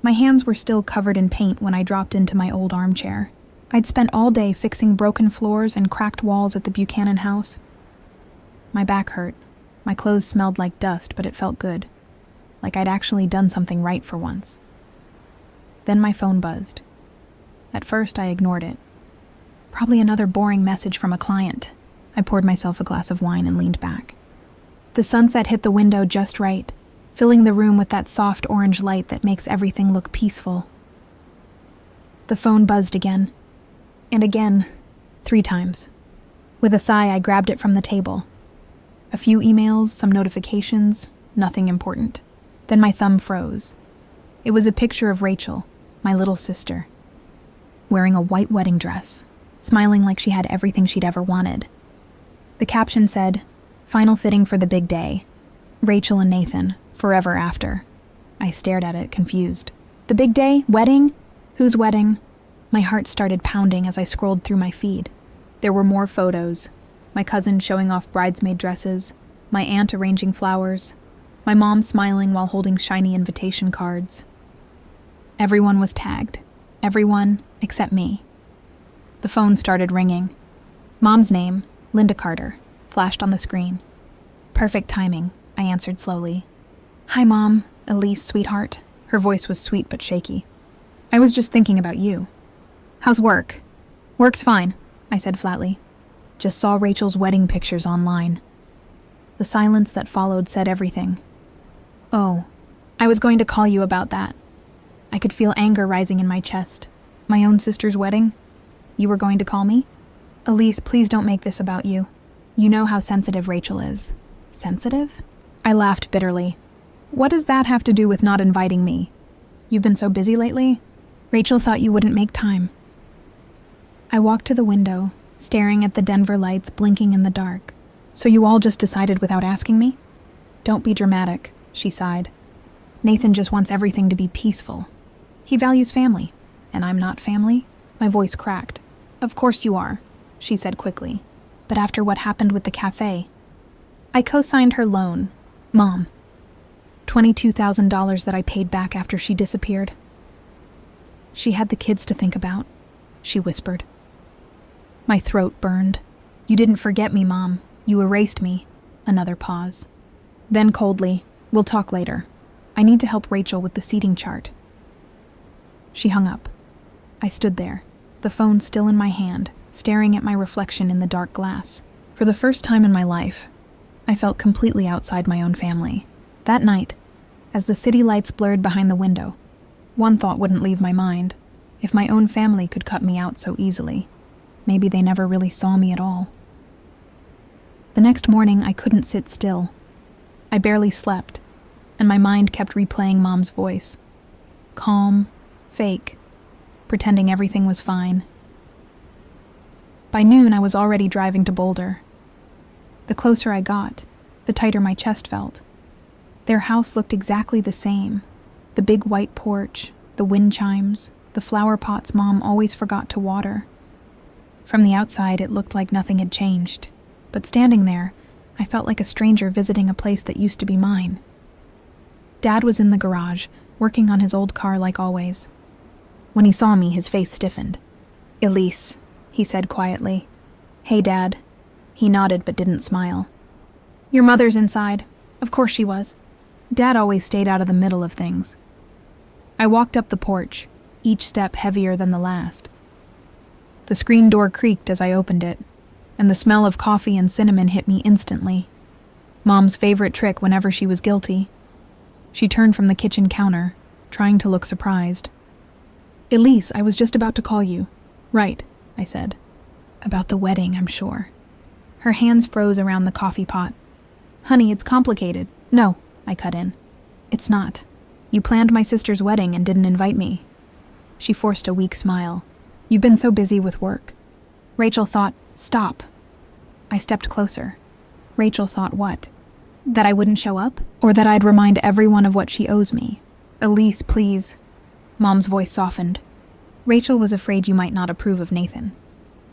My hands were still covered in paint when I dropped into my old armchair. I'd spent all day fixing broken floors and cracked walls at the Buchanan house. My back hurt. My clothes smelled like dust, but it felt good. Like I'd actually done something right for once. Then my phone buzzed. At first, I ignored it. Probably another boring message from a client. I poured myself a glass of wine and leaned back. The sunset hit the window just right, filling the room with that soft orange light that makes everything look peaceful. The phone buzzed again. And again, 3 times. With a sigh, I grabbed it from the table. A few emails, some notifications, nothing important. Then my thumb froze. It was a picture of Rachel, my little sister, wearing a white wedding dress, smiling like she had everything she'd ever wanted. The caption said, "Final fitting for the big day. Rachel and Nathan, forever after." I stared at it, confused. The big day? Wedding? Whose wedding? My heart started pounding as I scrolled through my feed. There were more photos. My cousin showing off bridesmaid dresses, my aunt arranging flowers, my mom smiling while holding shiny invitation cards. Everyone was tagged. Everyone except me. The phone started ringing. Mom's name, Linda Carter, flashed on the screen. Perfect timing, I answered slowly. "Hi, Mom. Elise, sweetheart." Her voice was sweet but shaky. "I was just thinking about you. How's work?" "Work's fine," I said flatly. Just saw Rachel's wedding pictures online. The silence that followed said everything. "Oh, I was going to call you about that." I could feel anger rising in my chest. "My own sister's wedding? You were going to call me?" "Elise, please don't make this about you. You know how sensitive Rachel is." "Sensitive?" I laughed bitterly. "What does that have to do with not inviting me? You've been so busy lately? Rachel thought you wouldn't make time." I walked to the window, staring at the Denver lights blinking in the dark. "So you all just decided without asking me?" "Don't be dramatic," she sighed. "Nathan just wants everything to be peaceful. He values family, and I'm not family." My voice cracked. "Of course you are," she said quickly. "But after what happened with the cafe..." I co-signed her loan, Mom. $22,000 that I paid back after she disappeared. "She had the kids to think about," she whispered. My throat burned. "You didn't forget me, Mom. You erased me." Another pause. Then coldly, "We'll talk later. I need to help Rachel with the seating chart." She hung up. I stood there, the phone still in my hand, staring at my reflection in the dark glass. For the first time in my life, I felt completely outside my own family. That night, as the city lights blurred behind the window, one thought wouldn't leave my mind. If my own family could cut me out so easily, maybe they never really saw me at all. The next morning, I couldn't sit still. I barely slept, and my mind kept replaying Mom's voice. Calm, fake, pretending everything was fine. By noon, I was already driving to Boulder. The closer I got, the tighter my chest felt. Their house looked exactly the same. The big white porch, the wind chimes, the flower pots Mom always forgot to water. From the outside, it looked like nothing had changed. But standing there, I felt like a stranger visiting a place that used to be mine. Dad was in the garage, working on his old car like always. When he saw me, his face stiffened. "Elise," he said quietly. "Hey, Dad." He nodded but didn't smile. "Your mother's inside." Of course she was. Dad always stayed out of the middle of things. I walked up the porch, each step heavier than the last. The screen door creaked as I opened it, and the smell of coffee and cinnamon hit me instantly. Mom's favorite trick whenever she was guilty. She turned from the kitchen counter, trying to look surprised. "Elise, I was just about to call you." "Right," I said. "About the wedding, I'm sure." Her hands froze around the coffee pot. "Honey, it's complicated." "No," I cut in. "It's not. You planned my sister's wedding and didn't invite me." She forced a weak smile. "You've been so busy with work." Rachel thought, "Stop." I stepped closer. Rachel thought what? That I wouldn't show up? Or that I'd remind everyone of what she owes me? "Elise, please." Mom's voice softened. "Rachel was afraid you might not approve of Nathan.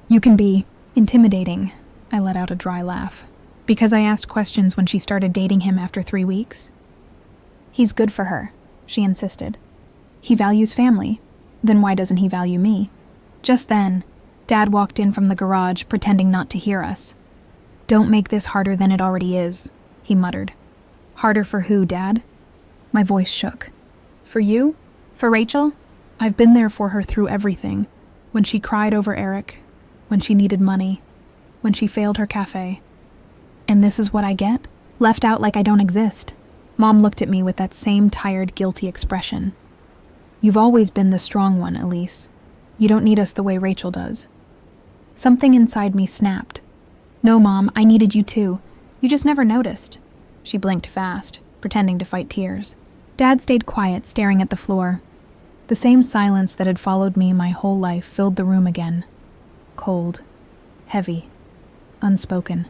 You can be intimidating." I let out a dry laugh. "Because I asked questions when she started dating him after 3 weeks?" "He's good for her," she insisted. He values family. Then why doesn't he value me? Just then, Dad walked in from the garage, pretending not to hear us. "Don't make this harder than it already is," he muttered. "Harder for who, Dad?" My voice shook. "For you? For Rachel? I've been there for her through everything. When she cried over Eric, when she needed money, when she failed her cafe. And this is what I get? Left out like I don't exist." Mom looked at me with that same tired, guilty expression. "You've always been the strong one, Elise. You don't need us the way Rachel does." Something inside me snapped. "No, Mom, I needed you too. You just never noticed." She blinked fast, pretending to fight tears. Dad stayed quiet, staring at the floor. The same silence that had followed me my whole life filled the room again. Cold, heavy, unspoken.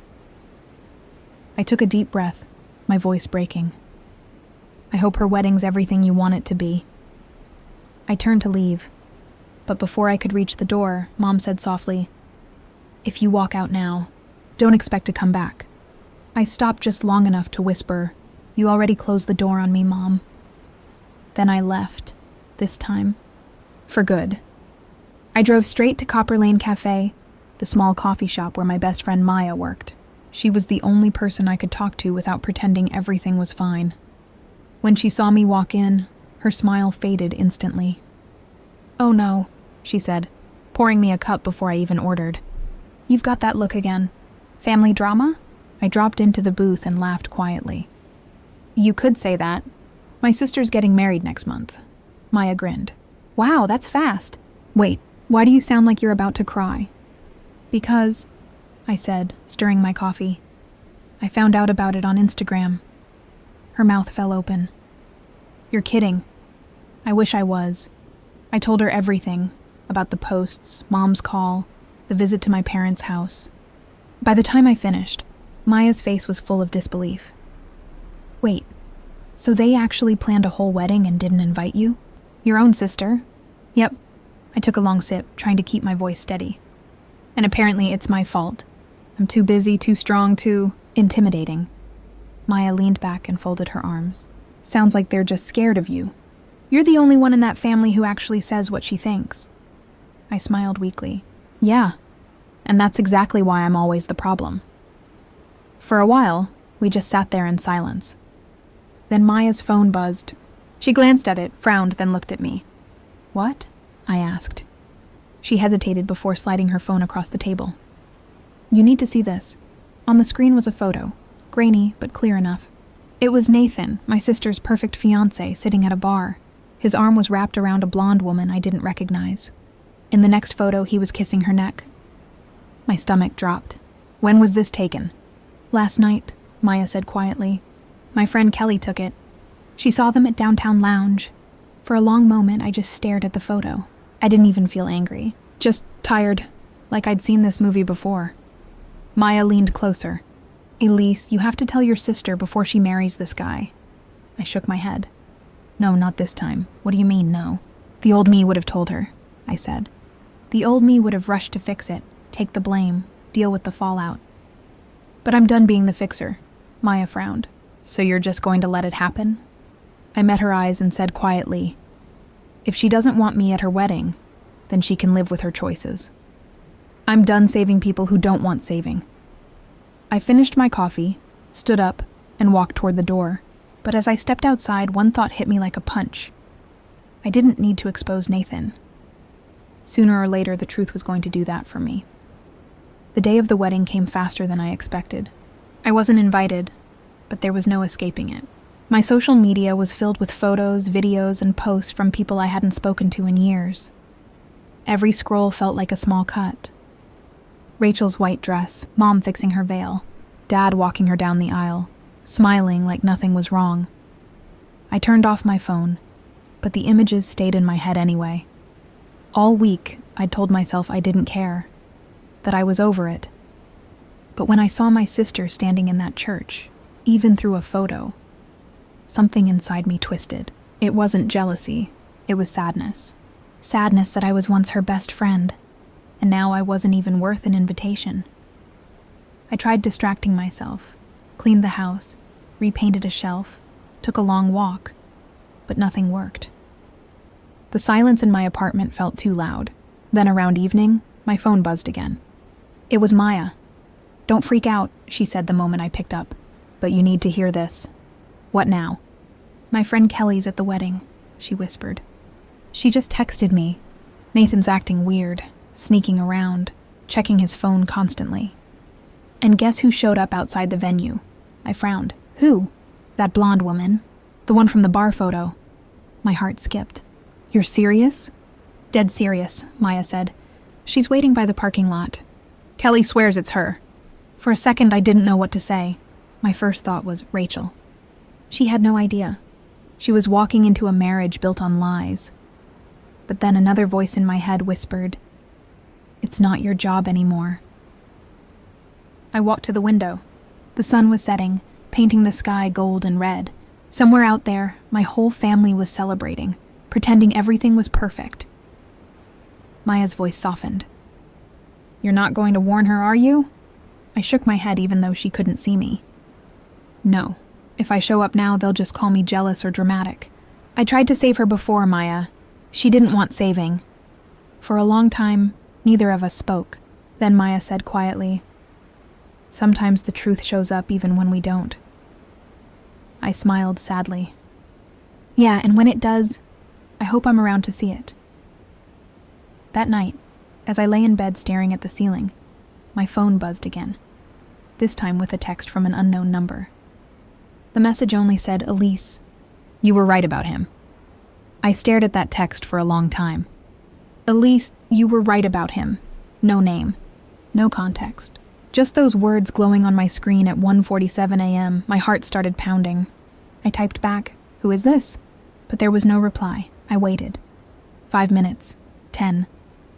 I took a deep breath, my voice breaking. "I hope her wedding's everything you want it to be." I turned to leave, but before I could reach the door, Mom said softly, "If you walk out now, don't expect to come back." I stopped just long enough to whisper, "You already closed the door on me, Mom." Then I left, this time, for good. I drove straight to Copper Lane Cafe, the small coffee shop where my best friend Maya worked. She was the only person I could talk to without pretending everything was fine. When she saw me walk in, her smile faded instantly. "Oh no," she said, pouring me a cup before I even ordered. "You've got that look again. Family drama?" I dropped into the booth and laughed quietly. "You could say that. My sister's getting married next month." Maya grinned. "Wow, that's fast. Wait, why do you sound like you're about to cry?" "Because," I said, stirring my coffee, "I found out about it on Instagram." Her mouth fell open. "You're kidding." I wish I was. I told her everything, about the posts, Mom's call, the visit to my parents' house. By the time I finished, Maya's face was full of disbelief. "Wait, so they actually planned a whole wedding and didn't invite you? Your own sister?" "Yep." I took a long sip, trying to keep my voice steady. "And apparently it's my fault. I'm too busy, too strong, too intimidating." Maya leaned back and folded her arms. "Sounds like they're just scared of you. You're the only one in that family who actually says what she thinks." I smiled weakly. "Yeah, and that's exactly why I'm always the problem." For a while, we just sat there in silence. Then Maya's phone buzzed. She glanced at it, frowned, then looked at me. "What?" I asked. She hesitated before sliding her phone across the table. "You need to see this." On the screen was a photo, grainy but clear enough. It was Nathan, my sister's perfect fiancé, sitting at a bar. His arm was wrapped around a blonde woman I didn't recognize. In the next photo, he was kissing her neck. My stomach dropped. "When was this taken?" "Last night," Maya said quietly. "My friend Kelly took it. She saw them at Downtown Lounge. For a long moment, I just stared at the photo. I didn't even feel angry. Just tired, like I'd seen this movie before." Maya leaned closer. "Elise, you have to tell your sister before she marries this guy." I shook my head. "No, not this time. What do you mean, no?" "The old me would have told her," I said. "The old me would have rushed to fix it, take the blame, deal with the fallout." "But I'm done being the fixer." Maya frowned. "So you're just going to let it happen?" I met her eyes and said quietly, "If she doesn't want me at her wedding, then she can live with her choices. I'm done saving people who don't want saving." I finished my coffee, stood up, and walked toward the door. But as I stepped outside, one thought hit me like a punch. I didn't need to expose Nathan. Sooner or later, the truth was going to do that for me. The day of the wedding came faster than I expected. I wasn't invited, but there was no escaping it. My social media was filled with photos, videos, and posts from people I hadn't spoken to in years. Every scroll felt like a small cut. Rachel's white dress, Mom fixing her veil, Dad walking her down the aisle, smiling like nothing was wrong. I turned off my phone, but the images stayed in my head anyway. All week, I'd told myself I didn't care, that I was over it. But when I saw my sister standing in that church, even through a photo, something inside me twisted. It wasn't jealousy, it was sadness. Sadness that I was once her best friend, and now I wasn't even worth an invitation. I tried distracting myself, cleaned the house, repainted a shelf, took a long walk, but nothing worked. The silence in my apartment felt too loud. Then around evening, my phone buzzed again. It was Maya. "Don't freak out," she said the moment I picked up. "But you need to hear this." "What now?" "My friend Kelly's at the wedding," she whispered. "She just texted me. Nathan's acting weird, sneaking around, checking his phone constantly. And guess who showed up outside the venue?" I frowned. "Who?" "That blonde woman. The one from the bar photo." My heart skipped. "You're serious?" "Dead serious," Maya said. "She's waiting by the parking lot. Kelly swears it's her." For a second, I didn't know what to say. My first thought was Rachel. She had no idea. She was walking into a marriage built on lies. But then another voice in my head whispered, "It's not your job anymore." I walked to the window. The sun was setting, painting the sky gold and red. Somewhere out there, my whole family was celebrating, pretending everything was perfect. Maya's voice softened. "You're not going to warn her, are you?" I shook my head even though she couldn't see me. "No. If I show up now, they'll just call me jealous or dramatic. I tried to save her before, Maya. She didn't want saving." For a long time, neither of us spoke. Then Maya said quietly, "Sometimes the truth shows up even when we don't." I smiled sadly. "Yeah, and when it does, I hope I'm around to see it." That night, as I lay in bed staring at the ceiling, my phone buzzed again, this time with a text from an unknown number. The message only said, "Elise, you were right about him." I stared at that text for a long time. "Elise, you were right about him." No name, no context. Just those words glowing on my screen at 1:47 a.m., my heart started pounding. I typed back, "Who is this?" But there was no reply. I waited. 5 minutes. 10.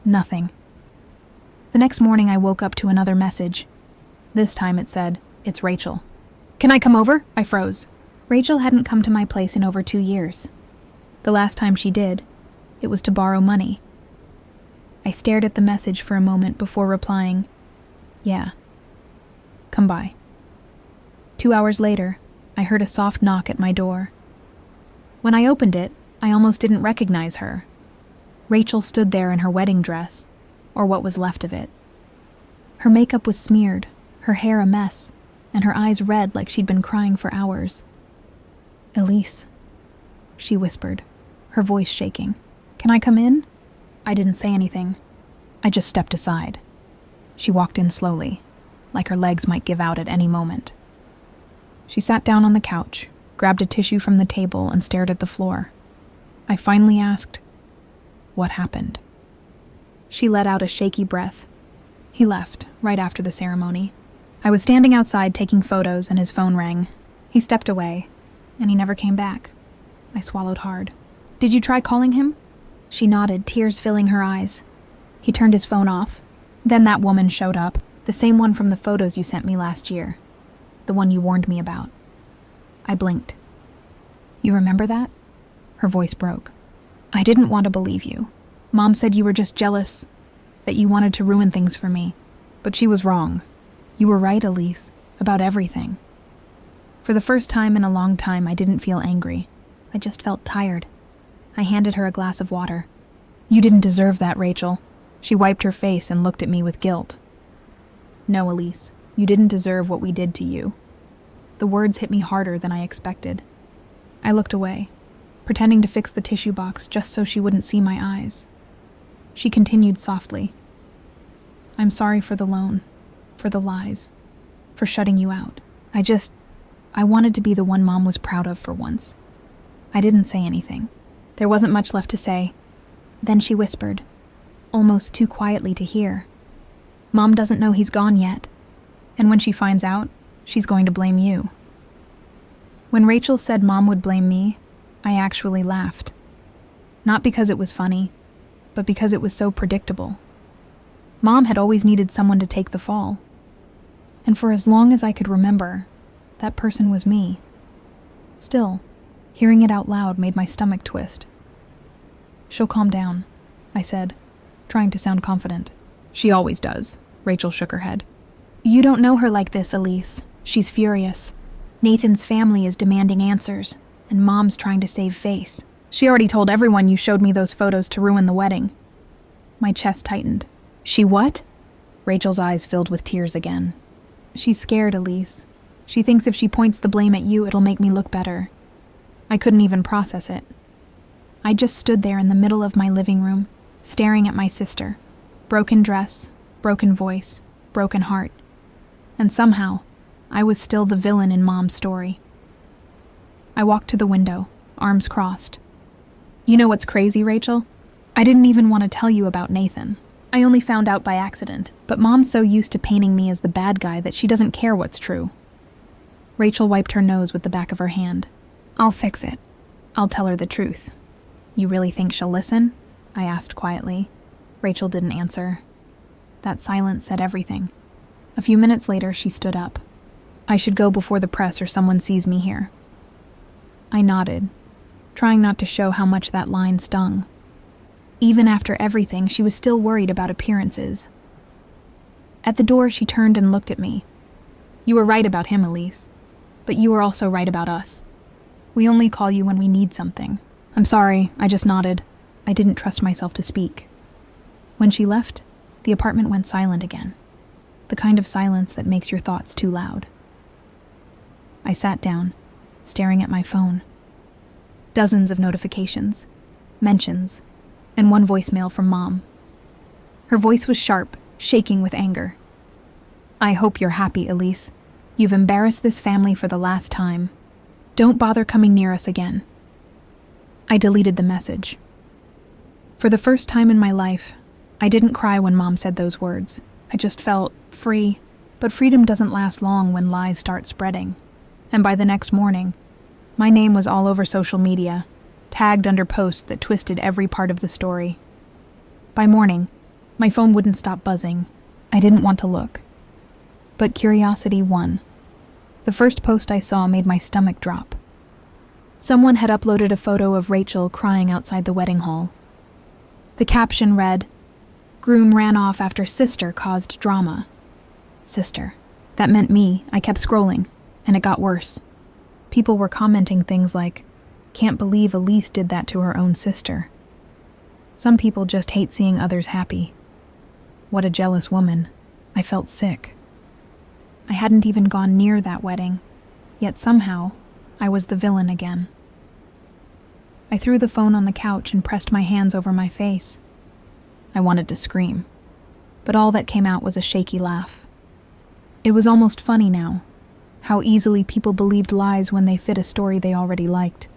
Nothing. The next morning I woke up to another message. This time it said, "It's Rachel." "Can I come over?" I froze. Rachel hadn't come to my place in over 2 years. The last time she did, it was to borrow money. I stared at the message for a moment before replying, "Yeah. Come by." 2 hours later, I heard a soft knock at my door. When I opened it, I almost didn't recognize her. Rachel stood there in her wedding dress, or what was left of it. Her makeup was smeared, her hair a mess, and her eyes red like she'd been crying for hours. "Elise," she whispered, her voice shaking. "Can I come in?" I didn't say anything. I just stepped aside. She walked in slowly, like her legs might give out at any moment. She sat down on the couch, grabbed a tissue from the table, and stared at the floor. I finally asked, "What happened?" She let out a shaky breath. He left, right after the ceremony. I was standing outside taking photos and his phone rang. He stepped away, and he never came back. I swallowed hard. "Did you try calling him?" She nodded, tears filling her eyes. He turned his phone off. Then that woman showed up, the same one from the photos you sent me last year. The one you warned me about. I blinked. "You remember that?" Her voice broke. "I didn't want to believe you. Mom said you were just jealous, that you wanted to ruin things for me. But she was wrong. You were right, Elise, about everything." For the first time in a long time, I didn't feel angry. I just felt tired. I handed her a glass of water. "You didn't deserve that, Rachel." She wiped her face and looked at me with guilt. "No, Elise, you didn't deserve what we did to you." The words hit me harder than I expected. I looked away, pretending to fix the tissue box just so she wouldn't see my eyes. She continued softly, "I'm sorry for the loan, for the lies, for shutting you out. I wanted to be the one Mom was proud of for once." I didn't say anything. There wasn't much left to say. Then she whispered, almost too quietly to hear, "Mom doesn't know he's gone yet. And when she finds out, she's going to blame you." When Rachel said Mom would blame me, I actually laughed. Not because it was funny, but because it was so predictable. Mom had always needed someone to take the fall. And for as long as I could remember, that person was me. Still, hearing it out loud made my stomach twist. "She'll calm down," I said, trying to sound confident. "She always does," Rachel shook her head. "You don't know her like this, Elise. She's furious. Nathan's family is demanding answers, and Mom's trying to save face. She already told everyone you showed me those photos to ruin the wedding. My chest tightened. She what? Rachel's eyes filled with tears again. She's scared, Elise. She thinks if she points the blame at you, it'll make me look better. I couldn't even process it. I just stood there in the middle of my living room, staring at my sister. Broken dress, broken voice, broken heart. And somehow, I was still the villain in Mom's story. I walked to the window, arms crossed. You know what's crazy, Rachel? I didn't even want to tell you about Nathan. I only found out by accident, but Mom's so used to painting me as the bad guy that she doesn't care what's true. Rachel wiped her nose with the back of her hand. I'll fix it. I'll tell her the truth. You really think she'll listen? I asked quietly. Rachel didn't answer. That silence said everything. A few minutes later, she stood up. I should go before the press or someone sees me here. I nodded, trying not to show how much that line stung. Even after everything, she was still worried about appearances. At the door, she turned and looked at me. You were right about him, Elise. But you were also right about us. We only call you when we need something. I'm sorry, I just nodded. I didn't trust myself to speak. When she left, the apartment went silent again. The kind of silence that makes your thoughts too loud. I sat down, staring at my phone. Dozens of notifications, mentions, and one voicemail from Mom. Her voice was sharp, shaking with anger. I hope you're happy, Elise. You've embarrassed this family for the last time. Don't bother coming near us again. I deleted the message. For the first time in my life, I didn't cry when Mom said those words. I just felt free, but freedom doesn't last long when lies start spreading. And by the next morning, my name was all over social media, tagged under posts that twisted every part of the story. By morning, my phone wouldn't stop buzzing. I didn't want to look. But curiosity won. The first post I saw made my stomach drop. Someone had uploaded a photo of Rachel crying outside the wedding hall. The caption read, "Groom ran off after sister caused drama." Sister. That meant me. I kept scrolling, and it got worse. People were commenting things like, "Can't believe Elise did that to her own sister." Some people just hate seeing others happy. What a jealous woman. I felt sick. I hadn't even gone near that wedding, yet somehow, I was the villain again. I threw the phone on the couch and pressed my hands over my face. I wanted to scream, but all that came out was a shaky laugh. It was almost funny now, how easily people believed lies when they fit a story they already liked.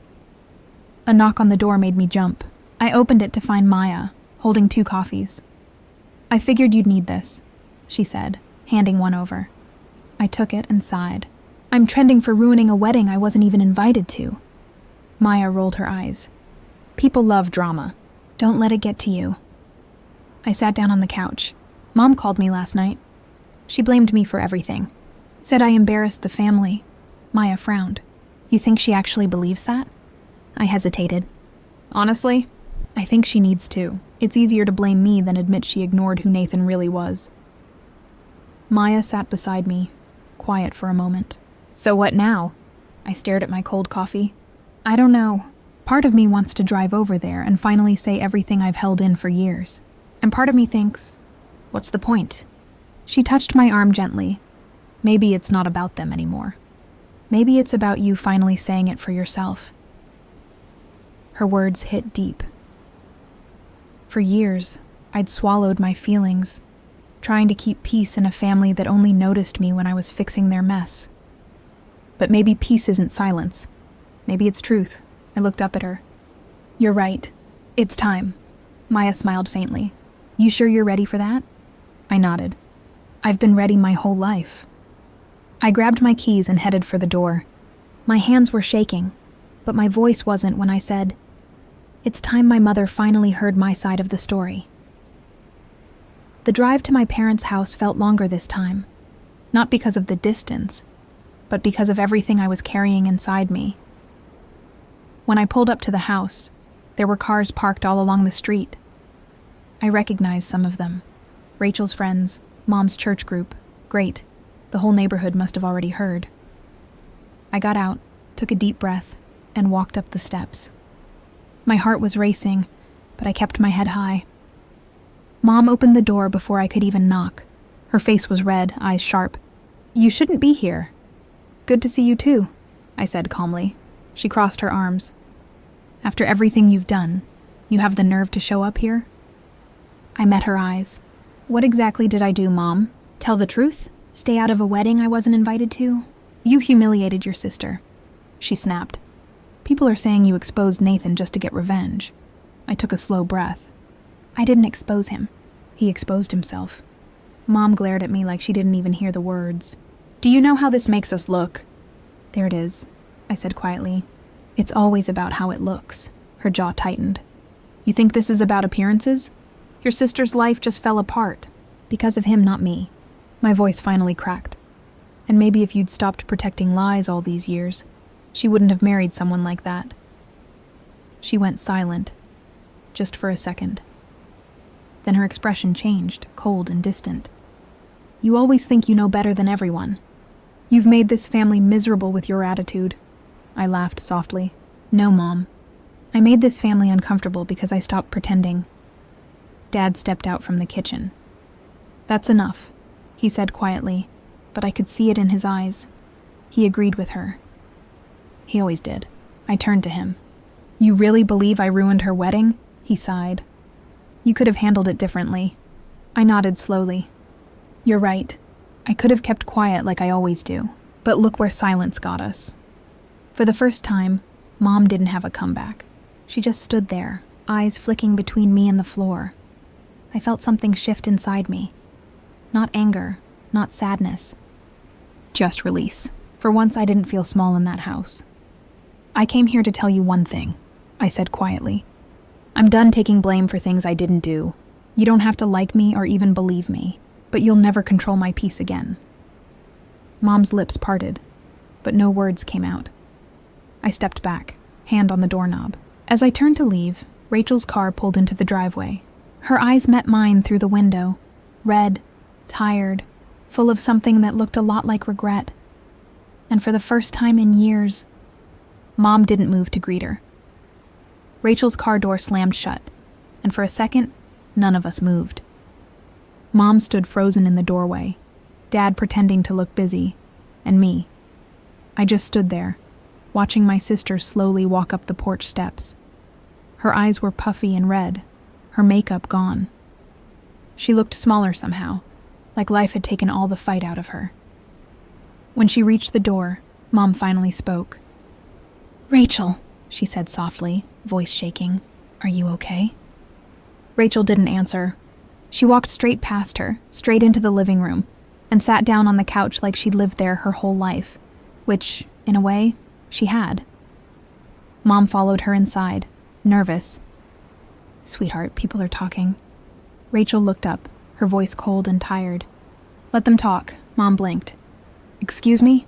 A knock on the door made me jump. I opened it to find Maya, holding 2 coffees. "I figured you'd need this," she said, handing one over. I took it and sighed. "I'm trending for ruining a wedding I wasn't even invited to." Maya rolled her eyes. "People love drama. Don't let it get to you." I sat down on the couch. Mom called me last night. She blamed me for everything. Said I embarrassed the family. Maya frowned. "You think she actually believes that?" I hesitated. "Honestly, I think she needs to. It's easier to blame me than admit she ignored who Nathan really was." Maya sat beside me, quiet for a moment. "So what now?" I stared at my cold coffee. "I don't know. Part of me wants to drive over there and finally say everything I've held in for years. And part of me thinks, what's the point?" She touched my arm gently. "Maybe it's not about them anymore. Maybe it's about you finally saying it for yourself." Her words hit deep. For years, I'd swallowed my feelings, trying to keep peace in a family that only noticed me when I was fixing their mess. But maybe peace isn't silence. Maybe it's truth. I looked up at her. "You're right. It's time." Maya smiled faintly. "You sure you're ready for that?" I nodded. "I've been ready my whole life." I grabbed my keys and headed for the door. My hands were shaking, but my voice wasn't when I said, "It's time my mother finally heard my side of the story." The drive to my parents' house felt longer this time, not because of the distance, but because of everything I was carrying inside me. When I pulled up to the house, there were cars parked all along the street. I recognized some of them. Rachel's friends, Mom's church group. Great. The whole neighborhood must have already heard. I got out, took a deep breath, and walked up the steps. My heart was racing, but I kept my head high. Mom opened the door before I could even knock. Her face was red, eyes sharp. "You shouldn't be here." "Good to see you too," I said calmly. She crossed her arms. "After everything you've done, you have the nerve to show up here?" I met her eyes. "What exactly did I do, Mom? Tell the truth? Stay out of a wedding I wasn't invited to? You humiliated your sister," she snapped. "People are saying you exposed Nathan just to get revenge." I took a slow breath. "I didn't expose him. He exposed himself." Mom glared at me like she didn't even hear the words. "Do you know how this makes us look?" "There it is," I said quietly. "It's always about how it looks." Her jaw tightened. "You think this is about appearances? Your sister's life just fell apart. Because of him, not me." My voice finally cracked. "And maybe if you'd stopped protecting lies all these years, she wouldn't have married someone like that." She went silent, just for a second. Then her expression changed, cold and distant. "You always think you know better than everyone. You've made this family miserable with your attitude." I laughed softly. "No, Mom. I made this family uncomfortable because I stopped pretending." Dad stepped out from the kitchen. "That's enough," he said quietly, but I could see it in his eyes. He agreed with her. He always did. I turned to him. "You really believe I ruined her wedding?" He sighed. "You could have handled it differently." I nodded slowly. "You're right. I could have kept quiet like I always do, but look where silence got us." For the first time, Mom didn't have a comeback. She just stood there, eyes flicking between me and the floor. I felt something shift inside me. Not anger, not sadness. Just release. For once, I didn't feel small in that house. "I came here to tell you one thing," I said quietly. "I'm done taking blame for things I didn't do. You don't have to like me or even believe me, but you'll never control my peace again." Mom's lips parted, but no words came out. I stepped back, hand on the doorknob. As I turned to leave, Rachel's car pulled into the driveway. Her eyes met mine through the window, red, tired, full of something that looked a lot like regret. And for the first time in years, Mom didn't move to greet her. Rachel's car door slammed shut, and for a second, none of us moved. Mom stood frozen in the doorway, Dad pretending to look busy, and me. I just stood there, watching my sister slowly walk up the porch steps. Her eyes were puffy and red, her makeup gone. She looked smaller somehow, like life had taken all the fight out of her. When she reached the door, Mom finally spoke. "Rachel," she said softly, voice shaking, "are you okay?" Rachel didn't answer. She walked straight past her, straight into the living room, and sat down on the couch like she'd lived there her whole life, which, in a way, she had. Mom followed her inside, nervous. "Sweetheart, people are talking." Rachel looked up, her voice cold and tired. "Let them talk," Mom blinked. "Excuse me?"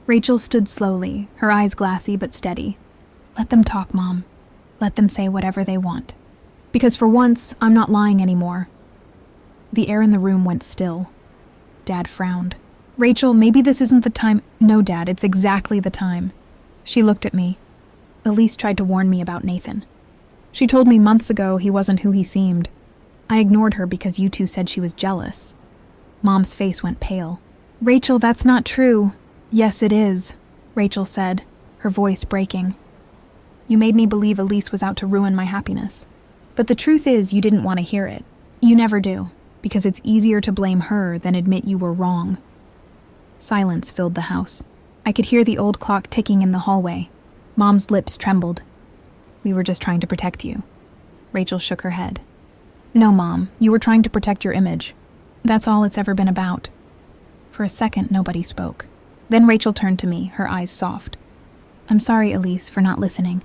Rachel stood slowly, her eyes glassy but steady. "Let them talk, Mom. Let them say whatever they want. Because for once, I'm not lying anymore." The air in the room went still. Dad frowned. "Rachel, maybe this isn't the time." "No, Dad, it's exactly the time." She looked at me. "Elise tried to warn me about Nathan. She told me months ago he wasn't who he seemed. I ignored her because you two said she was jealous." Mom's face went pale. "Rachel, that's not true." "Yes, it is," Rachel said, her voice breaking. "You made me believe Elise was out to ruin my happiness. But the truth is you didn't want to hear it. You never do, because it's easier to blame her than admit you were wrong." Silence filled the house. I could hear the old clock ticking in the hallway. Mom's lips trembled. "We were just trying to protect you." Rachel shook her head. "No, Mom, you were trying to protect your image. That's all it's ever been about." For a second, nobody spoke. Then Rachel turned to me, her eyes soft. "I'm sorry, Elise, for not listening,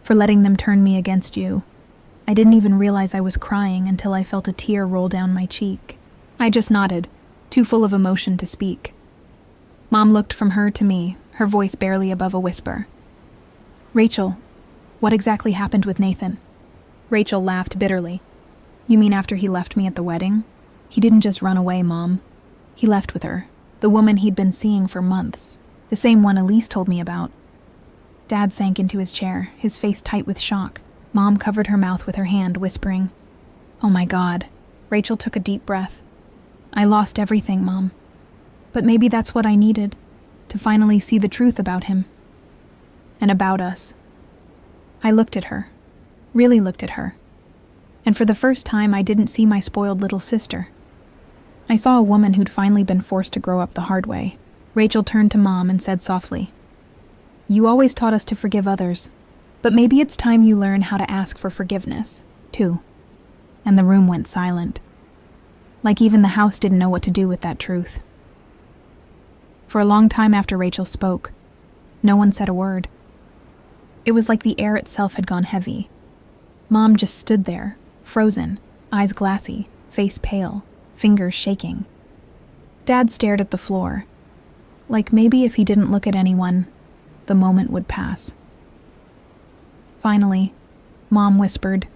for letting them turn me against you. I didn't even realize I was crying until I felt a tear roll down my cheek." I just nodded, too full of emotion to speak. Mom looked from her to me, her voice barely above a whisper. "Rachel, what exactly happened with Nathan?" Rachel laughed bitterly. "You mean after he left me at the wedding? He didn't just run away, Mom. He left with her, the woman he'd been seeing for months, the same one Elise told me about." Dad sank into his chair, his face tight with shock. Mom covered her mouth with her hand, whispering, "Oh my God." Rachel took a deep breath. "I lost everything, Mom. But maybe that's what I needed, to finally see the truth about him. And about us." I looked at her, really looked at her. And for the first time, I didn't see my spoiled little sister. I saw a woman who'd finally been forced to grow up the hard way. Rachel turned to Mom and said softly, "You always taught us to forgive others, but maybe it's time you learn how to ask for forgiveness, too." And the room went silent. Like even the house didn't know what to do with that truth. For a long time after Rachel spoke, no one said a word. It was like the air itself had gone heavy. Mom just stood there, frozen, eyes glassy, face pale, fingers shaking. Dad stared at the floor, like maybe if he didn't look at anyone, the moment would pass. Finally, Mom whispered,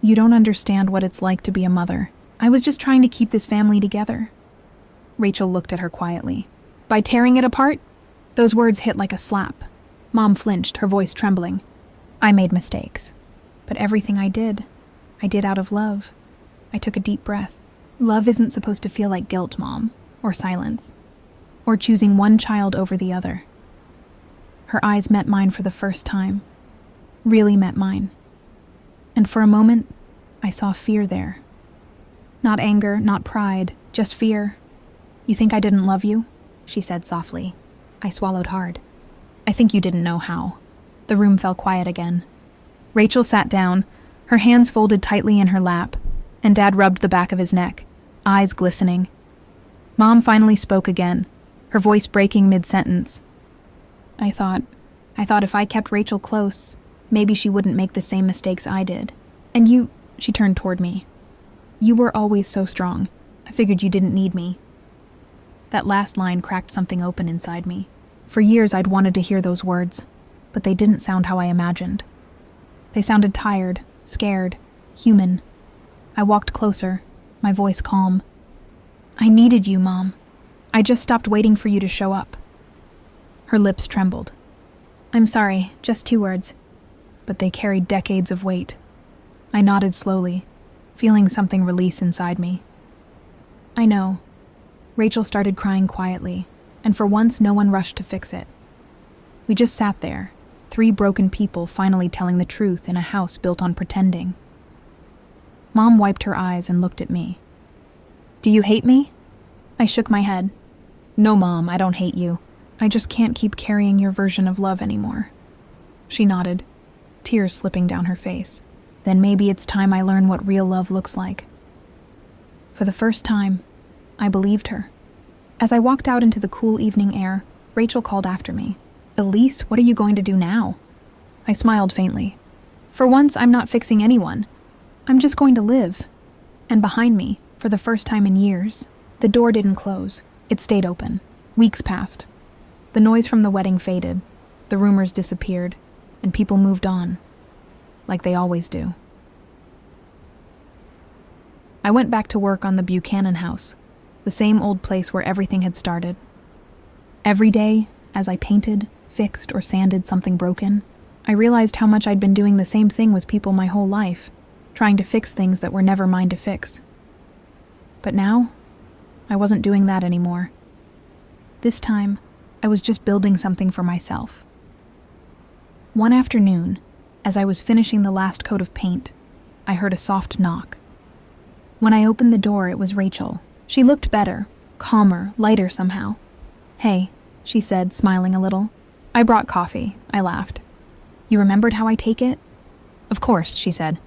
"You don't understand what it's like to be a mother. I was just trying to keep this family together." Rachel looked at her quietly. "By tearing it apart?" Those words hit like a slap. Mom flinched, her voice trembling. "I made mistakes. But everything I did out of love." I took a deep breath. "Love isn't supposed to feel like guilt, Mom, or silence, or choosing one child over the other." Her eyes met mine for the first time. Really met mine. And for a moment, I saw fear there. Not anger, not pride, just fear. "You think I didn't love you?" she said softly. I swallowed hard. "I think you didn't know how." The room fell quiet again. Rachel sat down, her hands folded tightly in her lap, and Dad rubbed the back of his neck, eyes glistening. Mom finally spoke again, her voice breaking mid-sentence. I thought if I kept Rachel close, maybe she wouldn't make the same mistakes I did. And you," she turned toward me, "you were always so strong. I figured you didn't need me." That last line cracked something open inside me. For years I'd wanted to hear those words, but they didn't sound how I imagined. They sounded tired, scared, human. I walked closer, my voice calm. "I needed you, Mom. I just stopped waiting for you to show up." Her lips trembled. "I'm sorry, just 2 words." But they carried decades of weight. I nodded slowly, feeling something release inside me. "I know." Rachel started crying quietly, and for once no one rushed to fix it. We just sat there, 3 broken people finally telling the truth in a house built on pretending. Mom wiped her eyes and looked at me. "Do you hate me?" I shook my head. "No, Mom, I don't hate you. I just can't keep carrying your version of love anymore." She nodded, tears slipping down her face. "Then maybe it's time I learn what real love looks like." For the first time, I believed her. As I walked out into the cool evening air, Rachel called after me. "Elise, what are you going to do now?" I smiled faintly. "For once, I'm not fixing anyone. I'm just going to live." And behind me, for the first time in years, the door didn't close. It stayed open. Weeks passed. The noise from the wedding faded, the rumors disappeared, and people moved on, like they always do. I went back to work on the Buchanan house, the same old place where everything had started. Every day, as I painted, fixed, or sanded something broken, I realized how much I'd been doing the same thing with people my whole life, trying to fix things that were never mine to fix. But now, I wasn't doing that anymore. This time, I was just building something for myself. One afternoon, as I was finishing the last coat of paint, I heard a soft knock. When I opened the door, it was Rachel. She looked better, calmer, lighter somehow. "Hey," she said, smiling a little. "I brought coffee," I laughed. "You remembered how I take it?" "Of course," she said.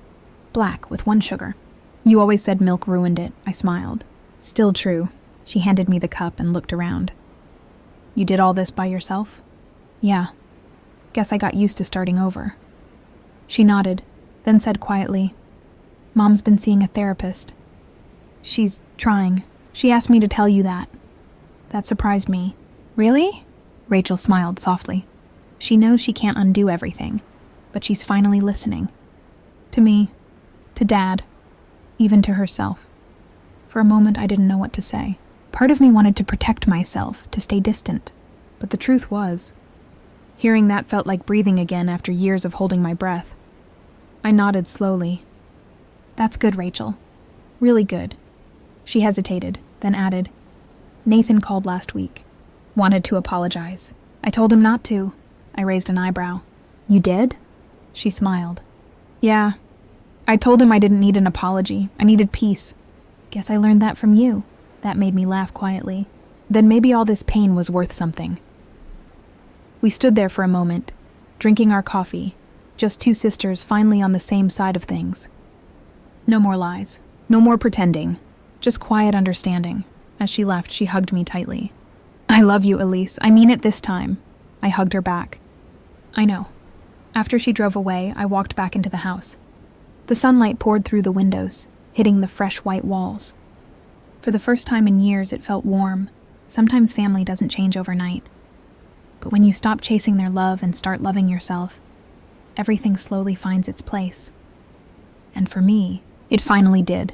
"Black, with 1 sugar. You always said milk ruined it," I smiled. "Still true." She handed me the cup and looked around. "You did all this by yourself?" "Yeah. Guess I got used to starting over." She nodded, then said quietly, "Mom's been seeing a therapist. She's trying. She asked me to tell you that." That surprised me. "Really?" Rachel smiled softly. "She knows she can't undo everything, but she's finally listening. To me, to Dad, even to herself." For a moment, I didn't know what to say. Part of me wanted to protect myself, to stay distant. But the truth was, hearing that felt like breathing again after years of holding my breath. I nodded slowly. That's good, Rachel. Really good. She hesitated, then added, Nathan called last week. Wanted to apologize. I told him not to. I raised an eyebrow. You did? She smiled. Yeah. I told him I didn't need an apology. I needed peace. Guess I learned that from you. That made me laugh quietly. Then maybe all this pain was worth something. We stood there for a moment, drinking our coffee, just two sisters finally on the same side of things. No more lies. No more pretending. Just quiet understanding. As she left, she hugged me tightly. I love you, Elise. I mean it this time. I hugged her back. I know. After she drove away, I walked back into the house. The sunlight poured through the windows, hitting the fresh white walls. For the first time in years, it felt warm. Sometimes family doesn't change overnight. But when you stop chasing their love and start loving yourself, everything slowly finds its place. And for me, it finally did.